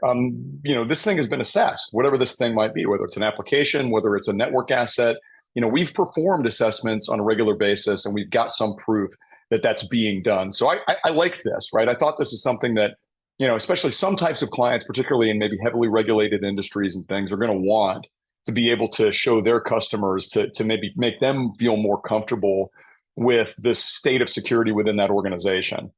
this thing has been assessed, whatever this thing might be, whether it's an application, whether it's a network asset, we've performed assessments on a regular basis and we've got some proof that that's being done. So I like this, right? I thought this is something that, especially some types of clients, particularly in maybe heavily regulated industries and things, are going to want to be able to show their customers to maybe make them feel more comfortable with the state of security within that organization.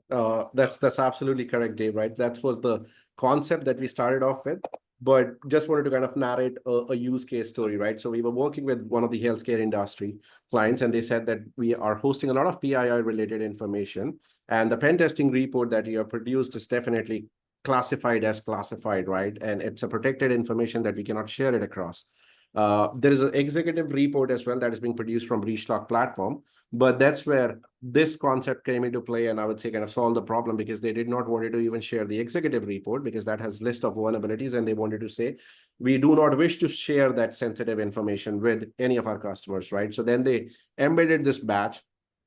That's absolutely correct, Dave, right? That was the concept that we started off with, but just wanted to kind of narrate a use case story, right? So we were working with one of the healthcare industry clients, and they said that we are hosting a lot of PII related information, and the pen testing report that you have produced is definitely classified as classified, right? And it's a protected information that we cannot share it across. There is an executive report as well that is being produced from BreachLock platform, but that's where this concept came into play, and I would say kind of solve the problem because they did not want to even share the executive report because that has list of vulnerabilities, and they wanted to say, we do not wish to share that sensitive information with any of our customers, right? So then they embedded this badge.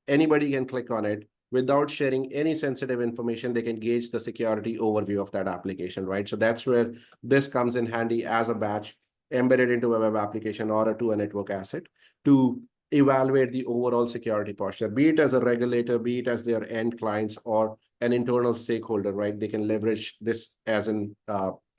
Anybody can click on it. Without sharing any sensitive information, they can gauge the security overview of that application, right? So that's where this comes in handy as a badge embedded into a web application or to a network asset to evaluate the overall security posture, be it as a regulator, be it as their end clients or an internal stakeholder, right? They can leverage this as an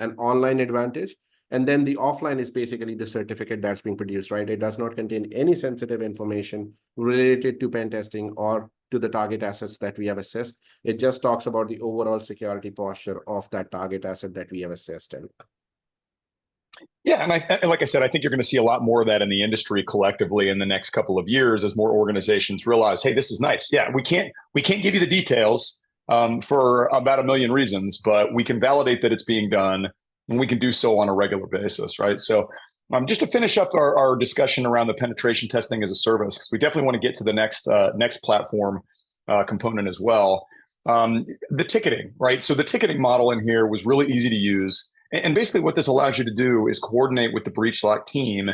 online advantage. And then the offline is basically the certificate that's being produced, right? It does not contain any sensitive information related to pen testing or to the target assets that we have assessed. It just talks about the overall security posture of that target asset that we have assessed. Yeah, and like I said, I think you're going to see a lot more of that in the industry collectively in the next couple of years as more organizations realize, hey, this is nice. Yeah, we can't give you the details for about a million reasons, but we can validate that it's being done, and we can do so on a regular basis, right? So just to finish up our discussion around the penetration testing as a service, because we definitely want to get to the next platform component as well. The ticketing, right? So the ticketing model in here was really easy to use. And basically what this allows you to do is coordinate with the BreachLock team,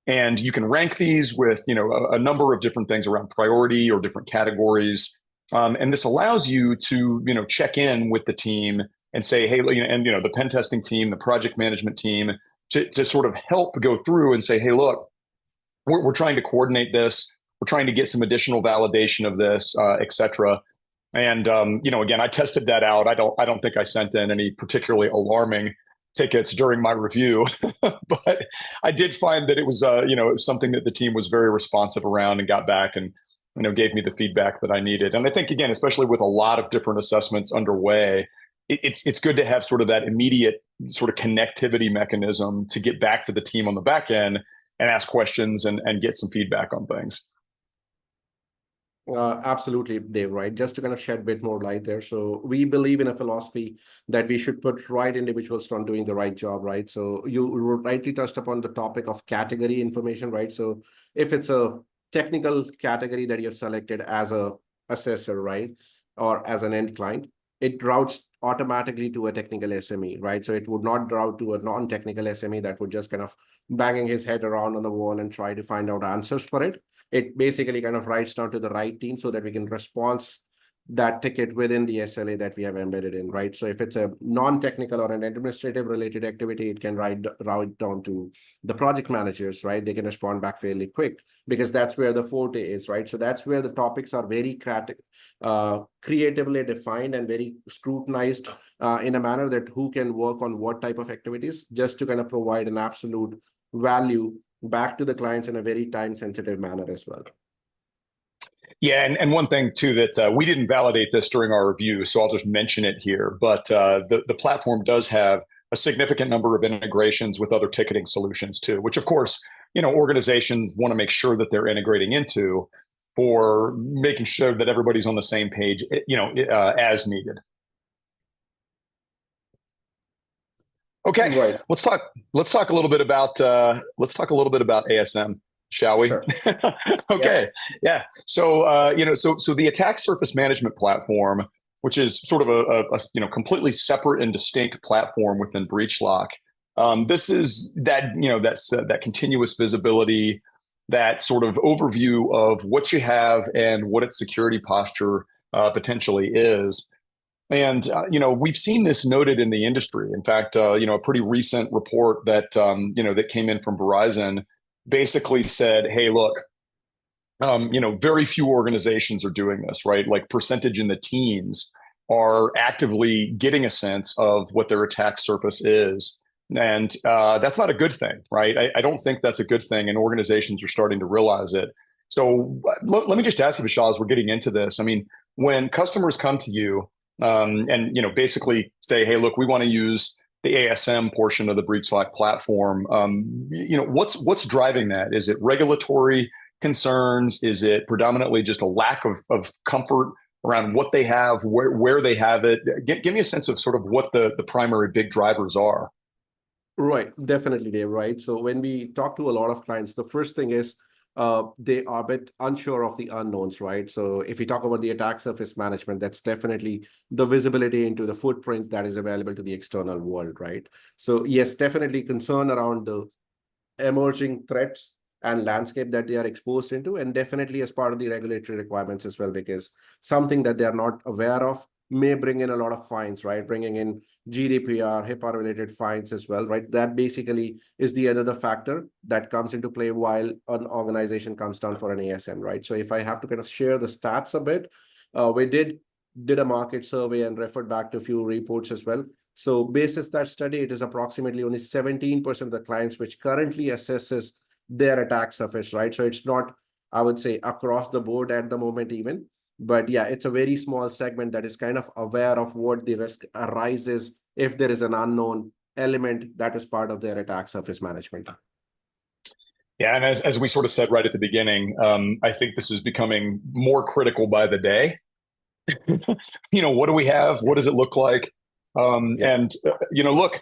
and you can rank these with a number of different things around priority or different categories. And this allows you to check in with the team and say, hey, and the pen testing team, the project management team, to sort of help go through and say, hey, look, we're trying to coordinate this. We're trying to get some additional validation of this, et cetera. And again, I tested that out. I don't think I sent in any particularly alarming tickets during my review, but I did find that it was it was something that the team was very responsive around and got back and gave me the feedback that I needed. And I think, again, especially with a lot of different assessments underway, it's good to have sort of that immediate sort of connectivity mechanism to get back to the team on the back end and ask questions and get some feedback on things. Absolutely, Dave, right? Just to kind of shed a bit more light there. So we believe in a philosophy that we should put right individuals on doing the right job, right? So you rightly touched upon the topic of category information, right? So if it's a technical category that you're selected as a assessor, right? Or as an end client, it routes automatically to a technical SME, right? So it would not route to a non-technical SME that would just kind of banging his head around on the wall and try to find out answers for it. It basically kind of writes down to the right team so that we can respond that ticket within the SLA that we have embedded in, right? So if it's a non-technical or an administrative related activity, it can route down to the project managers, right? They can respond back fairly quick because that's where the forte is, right? So that's where the topics are very creatively defined and very scrutinized in a manner that who can work on what type of activities, just to kind of provide an absolute value back to the clients in a very time sensitive manner as well. Yeah, and one thing too that we didn't validate this during our review, so I'll just mention it here. But the platform does have a significant number of integrations with other ticketing solutions too, which of course, organizations want to make sure that they're integrating into for making sure that everybody's on the same page, as needed. Okay, Right. let's talk a little bit about ASM, shall we? Sure. Okay. Yeah. So so the attack surface management platform, which is sort of a completely separate and distinct platform within BreachLock. This is that continuous visibility, that sort of overview of what you have and what its security posture potentially is. And we've seen this noted in the industry. In fact, a pretty recent report that that came in from Verizon basically said, "Hey, look, very few organizations are doing this, right? Like percentage in the teens are actively getting a sense of what their attack surface is." And that's not a good thing, right? I don't think that's a good thing, and organizations are starting to realize it. So let me just ask you, Vishal, as we're getting into this. I mean, when customers come to you and basically say, "Hey, look, we want to use the ASM portion of the BreachLock platform." What's driving that? Is it regulatory concerns? Is it predominantly just a lack of comfort around what they have, where they have it? Give me a sense of sort of what the primary big drivers are. Right, definitely, Dave. Right. So when we talk to a lot of clients, the first thing is they are a bit unsure of the unknowns, right? So if we talk about the attack surface management, that's definitely the visibility into the footprint that is available to the external world, right? So yes, definitely concern around the emerging threats and landscape that they are exposed into, and definitely as part of the regulatory requirements as well, because something that they are not aware of may bring in a lot of fines, right? Bringing in GDPR, HIPAA related fines as well, right? That basically is the other factor that comes into play while an organization comes down for an ASM, right? So if I have to kind of share the stats a bit, we did a market survey and referred back to a few reports as well. So basis that study, it is approximately only 17% of the clients which currently assesses their attack surface, right? So it's not, I would say, across the board at the moment even. But yeah, it's a very small segment that is kind of aware of what the risk arises if there is an unknown element that is part of their attack surface management. Yeah, and as we sort of said right at the beginning, I think this is becoming more critical by the day. What do we have? What does it look like? And look,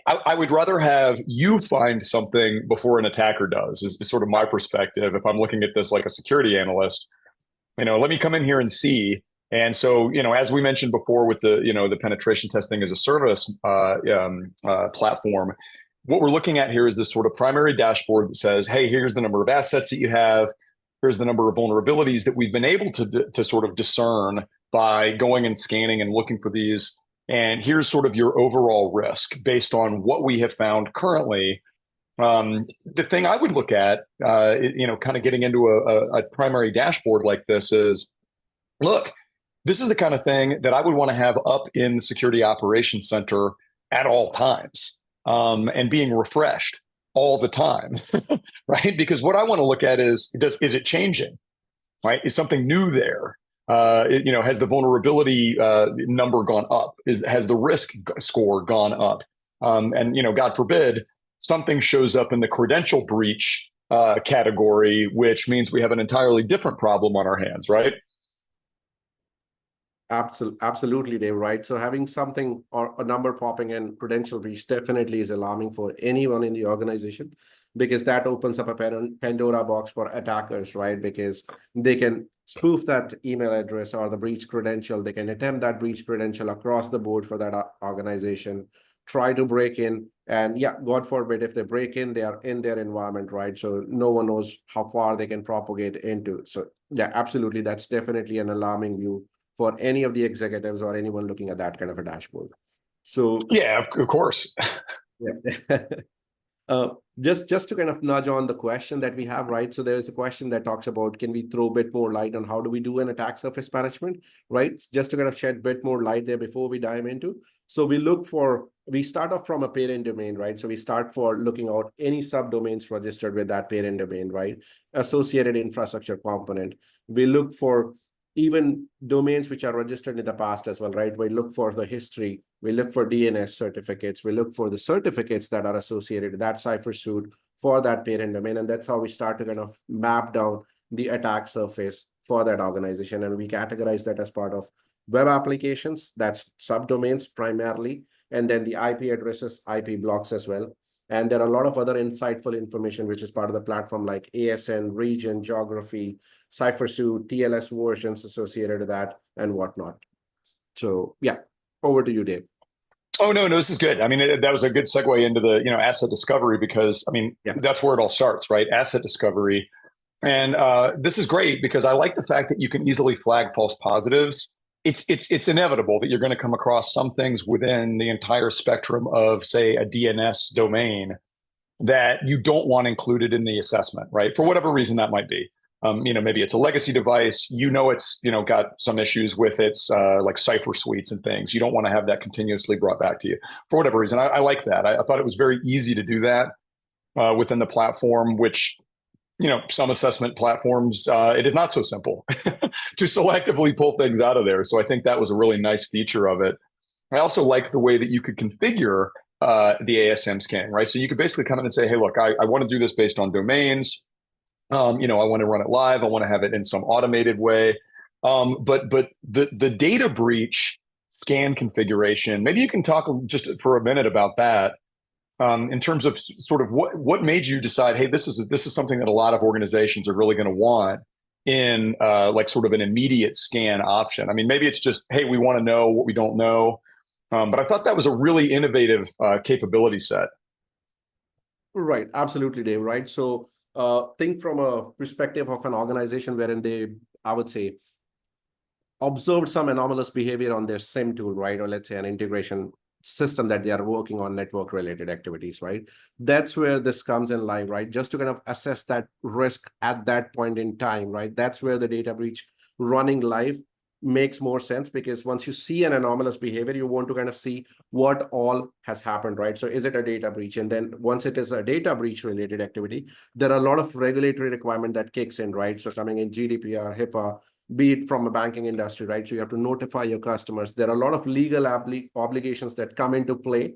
I would rather have you find something before an attacker does, is sort of my perspective. If I'm looking at this like a security analyst, let me come in here and see. And so, as we mentioned before with the penetration testing as a service platform, what we're looking at here is this sort of primary dashboard that says, "Hey, here's the number of assets that you have. Here's the number of vulnerabilities that we've been able to sort of discern by going and scanning and looking for these. And here's sort of your overall risk based on what we have found currently." The thing I would look at, kind of getting into a primary dashboard like this is, look, this is the kind of thing that I would want to have up in the security operations center at all times, and being refreshed all the time, right? Because what I want to look at is it changing, right? Is something new there? Has the vulnerability number gone up? Has the risk score gone up? And God forbid, something shows up in the credential breach category, which means we have an entirely different problem on our hands, right? Absolutely, Dave, right? So having something or a number popping in credential breach definitely is alarming for anyone in the organization, because that opens up a Pandora box for attackers, right? Because they can spoof that email address or the breach credential. They can attempt that breach credential across the board for that organization, try to break in. And yeah, God forbid, if they break in, they are in their environment, right? So no one knows how far they can propagate into. So yeah, absolutely. That's definitely an alarming view for any of the executives or anyone looking at that kind of a dashboard. So Yeah, of course. yeah. Just to kind of nudge on the question that we have, right? So there's a question that talks about, can we throw a bit more light on how do we do an attack surface management, right? Just to kind of shed a bit more light there before we dive into. So we start off from a parent domain, right? So we start for looking out any subdomains registered with that parent domain, right? Associated infrastructure component. We look for even domains which are registered in the past as well, right? We look for the history, we look for DNS certificates, we look for the certificates that are associated with that cipher suite for that parent domain. And that's how we start to kind of map down the attack surface for that organization. And we categorize that as part of web applications, that's subdomains primarily, and then the IP addresses, IP blocks as well. And there are a lot of other insightful information, which is part of the platform, like ASN, region, geography, cipher suite, TLS versions associated with that, and whatnot. So yeah, over to you, Dave. Oh, no, this is good. I mean, that was a good segue into the, asset discovery, because I mean, Yeah. that's where it all starts, right? Asset discovery. And this is great because I like the fact that you can easily flag false positives. It's inevitable that you're going to come across some things within the entire spectrum of, say, a DNS domain that you don't want included in the assessment, right? For whatever reason that might be. Maybe it's a legacy device. It's got some issues with its like cipher suites and things. You don't want to have that continuously brought back to you for whatever reason. I like that. I thought it was very easy to do that within the platform, which some assessment platforms, it is not so simple to selectively pull things out of there. So I think that was a really nice feature of it. I also like the way that you could configure the ASM scanning, right? So you could basically come in and say, hey, look, I want to do this based on domains. I want to run it live. I want to have it in some automated way. But the data breach scan configuration, maybe you can talk just for a minute about that. In terms of sort of what made you decide, hey, this is something that a lot of organizations are really going to want in like sort of an immediate scan option. I mean, maybe it's just, hey, we want to know what we don't know. But I thought that was a really innovative capability set. Right, absolutely, Dave. Right. So think from a perspective of an organization wherein they, I would say, observed some anomalous behavior on their SIM tool, right? Or let's say an integration system that they are working on network related activities, right? That's where this comes in live, right? Just to kind of assess that risk at that point in time, right? That's where the data breach running live makes more sense, because once you see an anomalous behavior, you want to kind of see what all has happened, right? So is it a data breach? And then once it is a data breach related activity, there are a lot of regulatory requirement that kicks in, right? So coming in GDPR, HIPAA, be it from a banking industry, right? So you have to notify your customers. There are a lot of legal obligations that come into play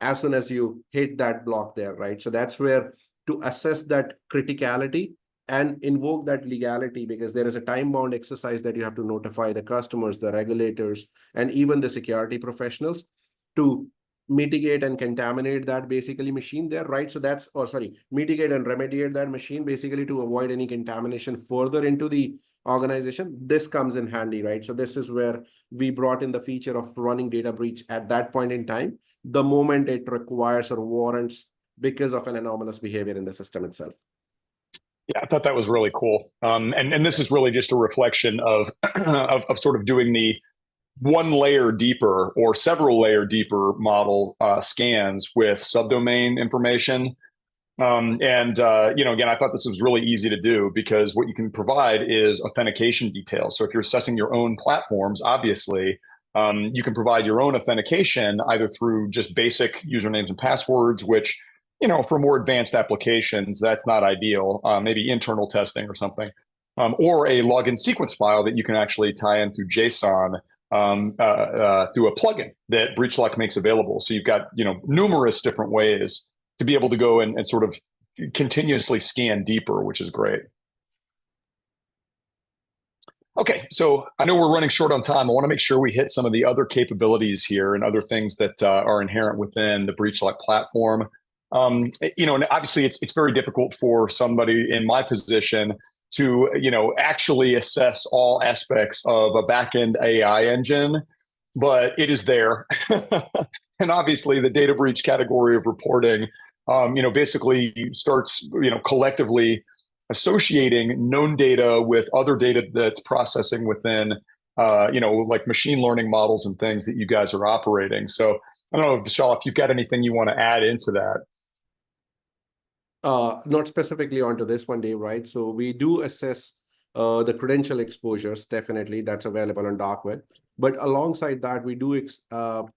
as soon as you hit that block there, right? So that's where to assess that criticality and invoke that legality, because there is a time-bound exercise that you have to notify the customers, the regulators, and even the security professionals to mitigate and contaminate that basically machine there, right? So that's, mitigate and remediate that machine basically to avoid any contamination further into the organization. This comes in handy, right? So this is where we brought in the feature of running data breach at that point in time, the moment it requires or warrants because of an anomalous behavior in the system itself. Yeah, I thought that was really cool. And this is really just a reflection of, of sort of doing the one layer deeper or several layer deeper model scans with subdomain information. Again, I thought this was really easy to do because what you can provide is authentication details. So if you're assessing your own platforms, obviously, you can provide your own authentication either through just basic usernames and passwords, which, for more advanced applications, that's not ideal, maybe internal testing or something, or a login sequence file that you can actually tie in through JSON through a plugin that BreachLock makes available. So you've got, numerous different ways to be able to go and sort of continuously scan deeper, which is great. Okay, so I know we're running short on time. I want to make sure we hit some of the other capabilities here and other things that are inherent within the BreachLock platform. And obviously it's very difficult for somebody in my position to, actually assess all aspects of a backend AI engine, but it is there. And obviously the data breach category of reporting, basically starts, collectively associating known data with other data that's processing within, like machine learning models and things that you guys are operating. So I don't know, Vishal, if you've got anything you want to add into that. Not specifically onto this one, Dave, right? So we do assess the credential exposures, definitely that's available on dark web. But alongside that, we do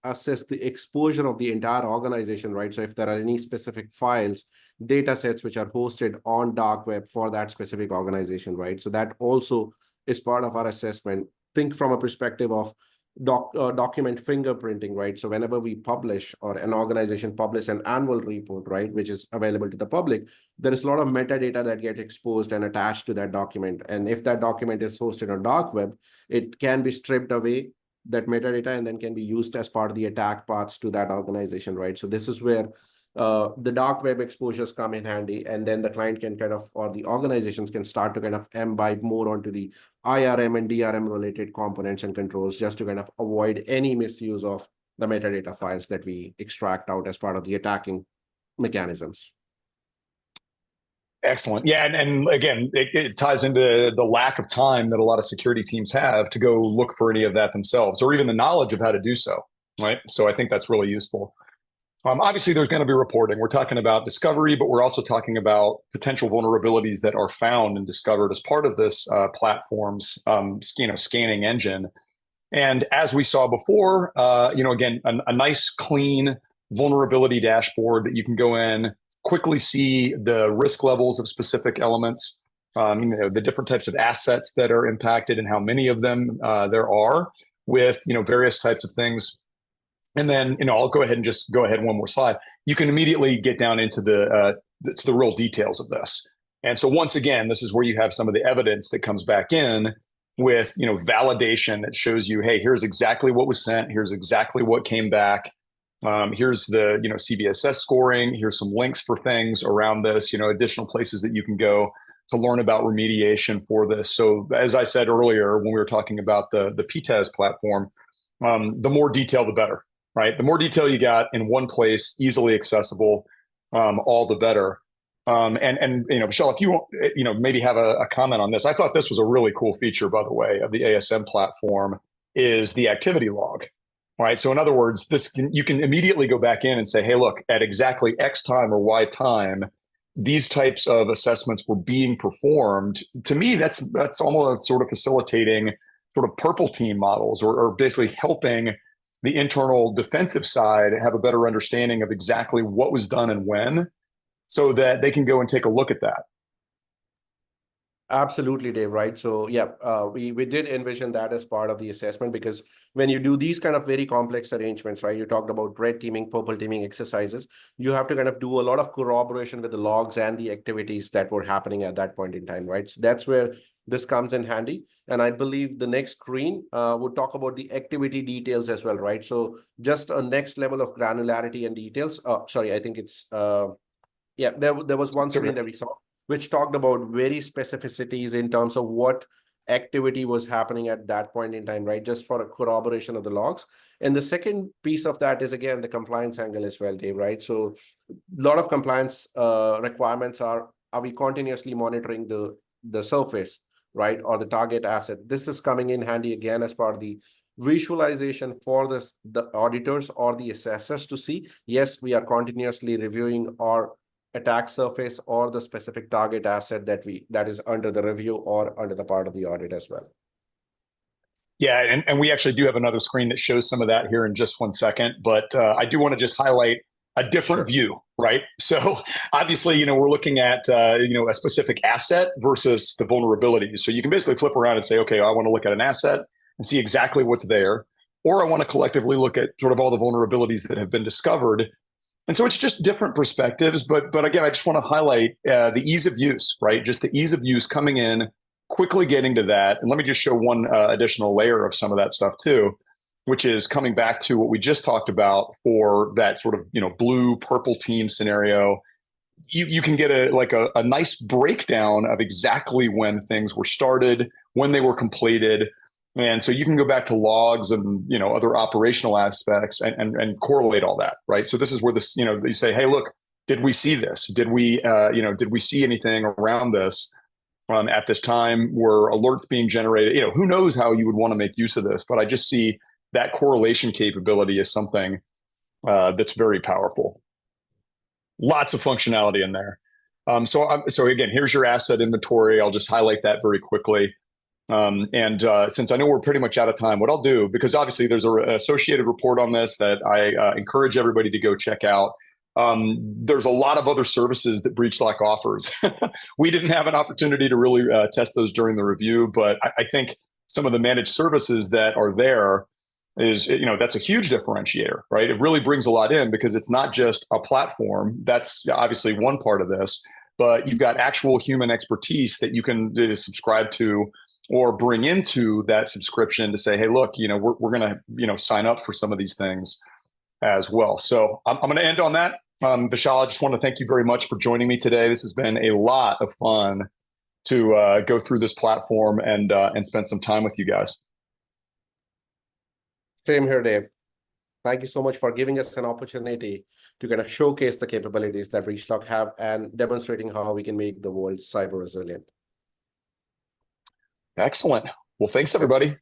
assess the exposure of the entire organization, right? So if there are any specific files, data sets which are hosted on dark web for that specific organization, right? So that also is part of our assessment. Think from a perspective of document fingerprinting, right? So whenever we publish or an organization publish an annual report, right, which is available to the public, there is a lot of metadata that get exposed and attached to that document. And if that document is hosted on dark web, it can be stripped away, that metadata, and then can be used as part of the attack paths to that organization, right? So this is where the dark web exposures come in handy, and then the client can kind of, or the organizations can start to kind of imbibe more onto the IRM and DRM related components and controls, just to kind of avoid any misuse of the metadata files that we extract out as part of the attacking mechanisms. Excellent. Yeah. And again, it ties into the lack of time that a lot of security teams have to go look for any of that themselves, or even the knowledge of how to do so. Right. So I think that's really useful. Obviously, there's going to be reporting. We're talking about discovery, but we're also talking about potential vulnerabilities that are found and discovered as part of this platform's, scanning engine. And as we saw before, again, a nice, clean vulnerability dashboard that you can go in, quickly see the risk levels of specific elements, the different types of assets that are impacted and how many of them there are with, various types of things. And then, I'll go ahead and just go ahead one more slide. You can immediately get down into the real details of this. And so once again, this is where you have some of the evidence that comes back in with, validation that shows you, hey, here's exactly what was sent. Here's exactly what came back. Here's the, CVSS scoring. Here's some links for things around this, additional places that you can go to learn about remediation for this. So as I said earlier, when we were talking about the PTAS platform, the more detail, the better. Right, the more detail you got in one place, easily accessible, all the better. And Michelle, if you want, maybe have a comment on this. I thought this was a really cool feature, by the way, of the ASM platform, is the activity log. Right, so in other words, you can immediately go back in and say, hey, look, at exactly X time or Y time, these types of assessments were being performed. To me, that's almost sort of facilitating sort of purple team models, or basically helping the internal defensive side have a better understanding of exactly what was done and when, so that they can go and take a look at that. Absolutely, Dave, right? So yeah, we did envision that as part of the assessment, because when you do these kind of very complex arrangements, right, you talked about red teaming, purple teaming exercises, you have to kind of do a lot of corroboration with the logs and the activities that were happening at that point in time, right? So that's where this comes in handy. And I believe the next screen would talk about the activity details as well, right? So just a next level of granularity and details. Sorry, I think it's, there was one screen that we saw, which talked about very specificities in terms of what activity was happening at that point in time, right? Just for a corroboration of the logs. And the second piece of that is, again, the compliance angle as well, Dave, right? So a lot of compliance requirements are we continuously monitoring the surface, right? Or the target asset. This is coming in handy again as part of the visualization for the auditors or the assessors to see, yes, we are continuously reviewing our attack surface or the specific target asset that is under the review or under the part of the audit as well. Yeah, and we actually do have another screen that shows some of that here in just one second, but I do want to just highlight a different view, right? So obviously, we're looking at, a specific asset versus the vulnerabilities. So you can basically flip around and say, okay, I want to look at an asset and see exactly what's there, or I want to collectively look at sort of all the vulnerabilities that have been discovered. And so it's just different perspectives, but again, I just want to highlight the ease of use, right? Just the ease of use coming in, quickly getting to that. And let me just show one additional layer of some of that stuff too, which is coming back to what we just talked about for that sort of, blue purple team scenario. You can get a nice breakdown of exactly when things were started, when they were completed. And so you can go back to logs and other operational aspects and correlate all that, right? So this is where this, you say, hey, look, did we see this? Did we see anything around this at this time? Were alerts being generated? Who knows how you would want to make use of this? But I just see that correlation capability as something that's very powerful. Lots of functionality in there. So again, here's your asset inventory. I'll just highlight that very quickly. Since I know we're pretty much out of time, what I'll do, because obviously there's an associated report on this that I encourage everybody to go check out. There's a lot of other services that BreachLock offers. We didn't have an opportunity to really test those during the review, but I think some of the managed services that are there is, that's a huge differentiator, right? It really brings a lot in because it's not just a platform. That's obviously one part of this, but you've got actual human expertise that you can subscribe to or bring into that subscription to say, hey, look, we're going to, sign up for some of these things as well. So I'm going to end on that. Vishal, I just want to thank you very much for joining me today. This has been a lot of fun to go through this platform and spend some time with you guys. Same here, Dave. Thank you so much for giving us an opportunity to kind of showcase the capabilities that BreachLock have and demonstrating how we can make the world cyber resilient. Excellent. Well, thanks, everybody.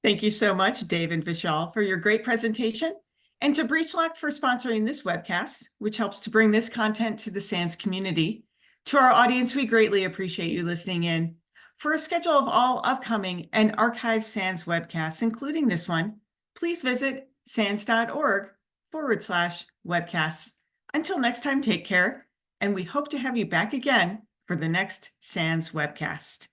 Thank you so much, Dave and Vishal, for your great presentation, and to BreachLock for sponsoring this webcast, which helps to bring this content to the SANS community. To our audience, we greatly appreciate you listening in. For a schedule of all upcoming and archived SANS webcasts, including this one, please visit sans.org/webcasts. Until next time, take care, and we hope to have you back again for the next SANS webcast.